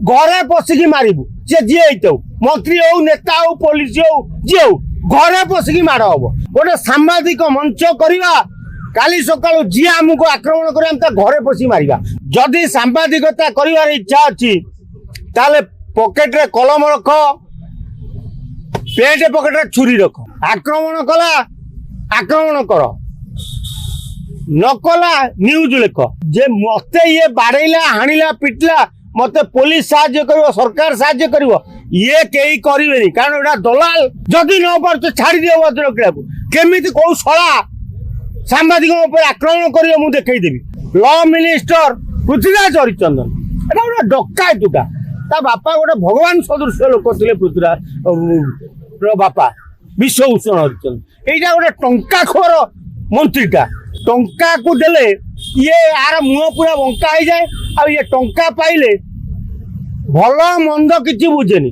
घरे पशिकी मारू सी जी हो मंत्री हो नेता हो पुलिस हो जी हो घरे पशिकी माड़ हम गोटे सांबादिक मंच करवा काली सकाळु जी आमको आक्रमण कर घरे पशि मारिबा जदि सांबादिकता करिवार इच्छा अछि ताले पॉकेट रे कलम रख पेट पॉकेट रे छुरी रख आक्रमण कला आक्रमण कर नकला न्यूज लेख जे मते ये बाड़ेला हाणिला पिटला मते पुलिस साहाय्य करिवो सरकार साहाय्य करिवो ये केही करिवेनी कारण एटा दलाल जदि न पारछ छाड़ी दियो भद्रकला को केमिति को सळा सांबादिक आक्रमण कर मुझे देखईदेवी लॉ मिनिस्टर पृथ्वीराज हरिचंदन एटा गोटे डकायतुटा ता बापा गोटे भगवान सदृश लोक थे पृथ्वीराज बापा विश्वभूषण हरिचंदन एटा गोटे टंकाखोर मंत्रीटा टंका को देले ये आर मुह पूरा बंका हो जाए आ ये टंका पाइले भल मंद किसी बुझेनी